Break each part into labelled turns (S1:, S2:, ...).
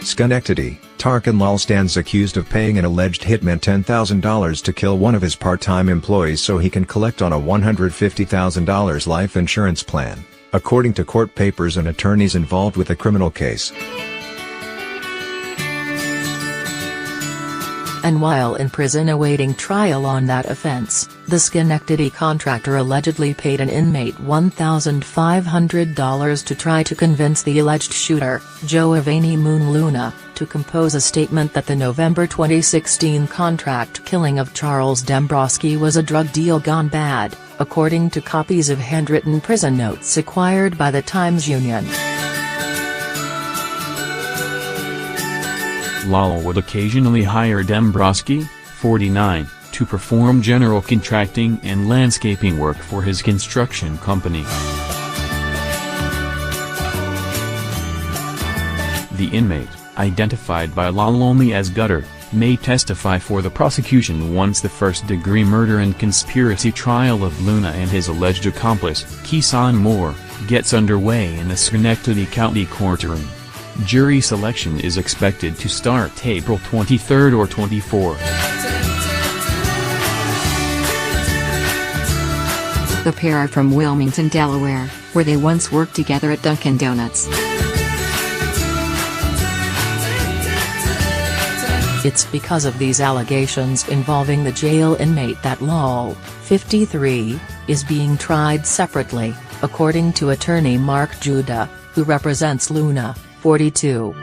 S1: Schenectady, Tarkan Lal stands accused of paying an alleged hitman $10,000 to kill one of his part-time employees so he can collect on a $150,000 life insurance plan, according to court papers and attorneys involved with the criminal case.
S2: And while in prison awaiting trial on that offense, the Schenectady contractor allegedly paid an inmate $1,500 to try to convince the alleged shooter, Giovanni Moon Luna, to compose a statement that the November 2016 contract killing of Charles Dembrowski was a drug deal gone bad, according to copies of handwritten prison notes acquired by the Times-Union.
S3: Lal would occasionally hire Dembrowski, 49, to perform general contracting and landscaping work for his construction company. The inmate, identified by Lal only as Gutter, may testify for the prosecution once the first-degree murder and conspiracy trial of Luna and his alleged accomplice, Keeson Moore, gets underway in the Schenectady County courtroom. Jury selection is expected to start April 23 or 24.
S4: The pair are from Wilmington, Delaware, where they once worked together at Dunkin' Donuts.
S2: It's because of these allegations involving the jail inmate that Lal, 53, is being tried separately, according to attorney Mark Judah, who represents Luna, 42.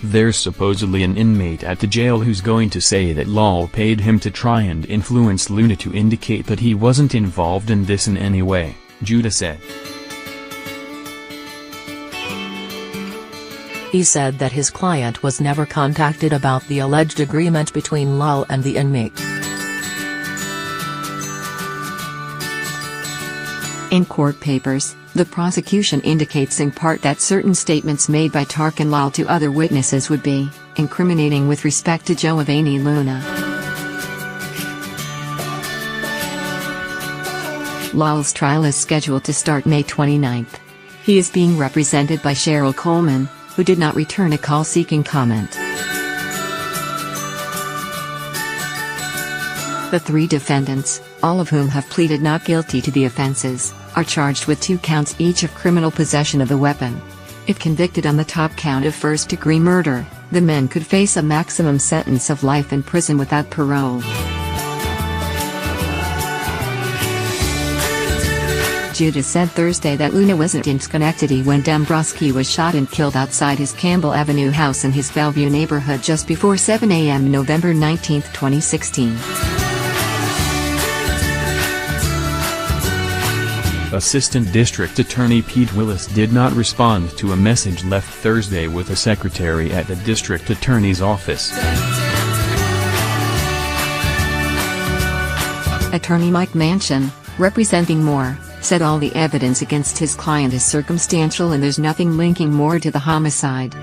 S3: There's supposedly an inmate at the jail who's going to say that Lal paid him to try and influence Luna to indicate that he wasn't involved in this in any way, Judah said.
S2: He said that his client was never contacted about the alleged agreement between Lal and the inmate.
S4: In court papers, the prosecution indicates in part that certain statements made by Tarkan Lal to other witnesses would be incriminating with respect to Giovanni Luna. Lal's trial is scheduled to start May 29. He is being represented by Cheryl Coleman, who did not return a call seeking comment. The three defendants, all of whom have pleaded not guilty to the offenses, are charged with 2 counts each of criminal possession of a weapon. If convicted on the top count of first-degree murder, the men could face a maximum sentence of life in prison without parole. Judah said Thursday that Luna wasn't in Schenectady when Dembrowski was shot and killed outside his Campbell Avenue house in his Bellevue neighborhood just before 7 a.m. November 19, 2016.
S3: Assistant District Attorney Pete Willis did not respond to a message left Thursday with a secretary at the District Attorney's office.
S4: Attorney Mike Manchin, representing Moore, said all the evidence against his client is circumstantial and there's nothing linking Moore to the homicide.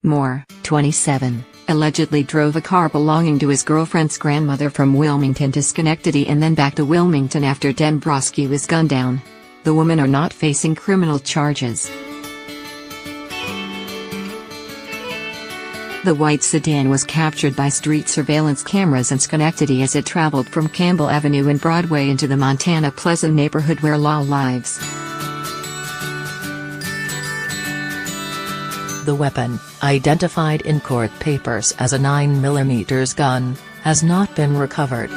S4: Moore, 27, allegedly drove a car belonging to his girlfriend's grandmother from Wilmington to Schenectady and then back to Wilmington after Dembrowski was gunned down. The women are not facing criminal charges. The white sedan was captured by street surveillance cameras in Schenectady as it traveled from Campbell Avenue and Broadway into the Montana Pleasant neighborhood where Lal lives.
S2: The weapon, identified in court papers as a 9mm gun, has not been recovered.